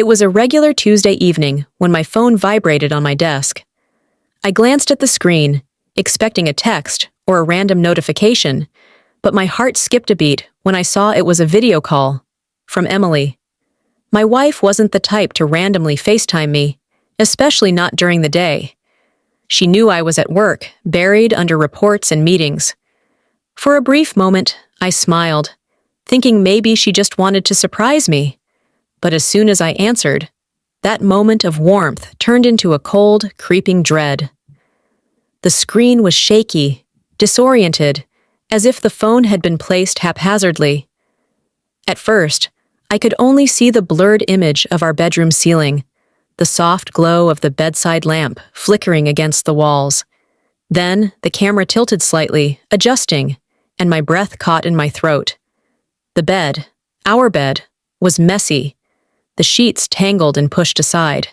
It was a regular Tuesday evening when my phone vibrated on my desk. I glanced at the screen, expecting a text or a random notification, but my heart skipped a beat when I saw it was a video call from Emily. My wife wasn't the type to randomly FaceTime me, especially not during the day. She knew I was at work, buried under reports and meetings. For a brief moment, I smiled, thinking maybe she just wanted to surprise me. But as soon as I answered, that moment of warmth turned into a cold, creeping dread. The screen was shaky, disoriented, as if the phone had been placed haphazardly. At first, I could only see the blurred image of our bedroom ceiling, the soft glow of the bedside lamp flickering against the walls. Then, the camera tilted slightly, adjusting, and my breath caught in my throat. The bed, our bed, was messy, the sheets tangled and pushed aside.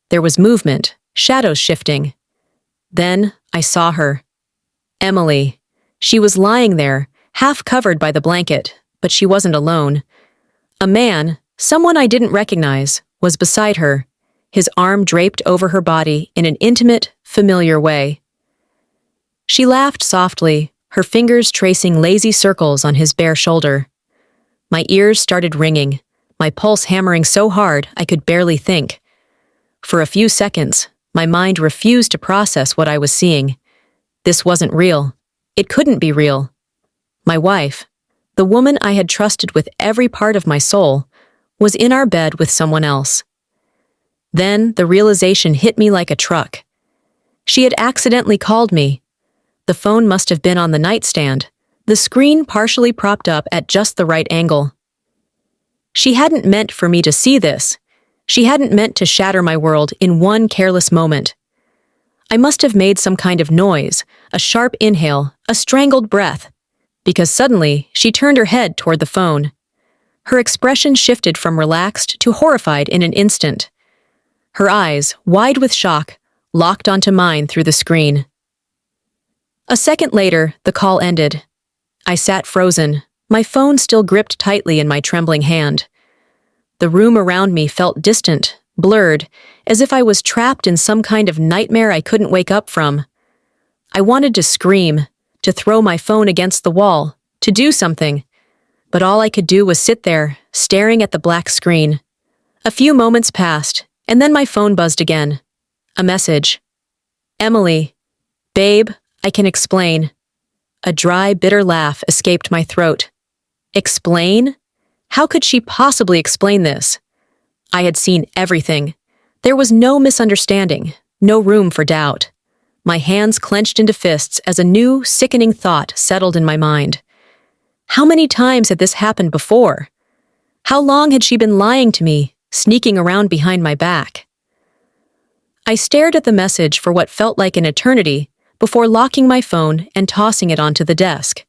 There was movement, shadows shifting. Then, I saw her. Emily. She was lying there, half covered by the blanket, but she wasn't alone. A man, someone I didn't recognize, was beside her, his arm draped over her body in an intimate, familiar way. She laughed softly, her fingers tracing lazy circles on his bare shoulder. My ears started ringing, my pulse hammering so hard I could barely think. For a few seconds, my mind refused to process what I was seeing. This wasn't real. It couldn't be real. My wife, the woman I had trusted with every part of my soul, was in our bed with someone else. Then the realization hit me like a truck. She had accidentally called me. The phone must have been on the nightstand, the screen partially propped up at just the right angle. She hadn't meant for me to see this. She hadn't meant to shatter my world in one careless moment. I must have made some kind of noise, a sharp inhale, a strangled breath, because suddenly she turned her head toward the phone. Her expression shifted from relaxed to horrified in an instant. Her eyes, wide with shock, locked onto mine through the screen. A second later, the call ended. I sat frozen, my phone still gripped tightly in my trembling hand. The room around me felt distant, blurred, as if I was trapped in some kind of nightmare I couldn't wake up from. I wanted to scream, to throw my phone against the wall, to do something, but all I could do was sit there, staring at the black screen. A few moments passed, and then my phone buzzed again. A message. Emily. Babe, I can explain. A dry, bitter laugh escaped my throat. Explain? How could she possibly explain this? I had seen everything. There was no misunderstanding, no room for doubt. My hands clenched into fists as a new, sickening thought settled in my mind. How many times had this happened before? How long had she been lying to me, sneaking around behind my back? I stared at the message for what felt like an eternity before locking my phone and tossing it onto the desk.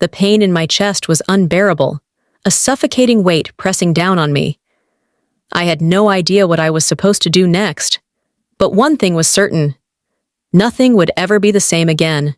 The pain in my chest was unbearable, a suffocating weight pressing down on me. I had no idea what I was supposed to do next, but one thing was certain. Nothing would ever be the same again.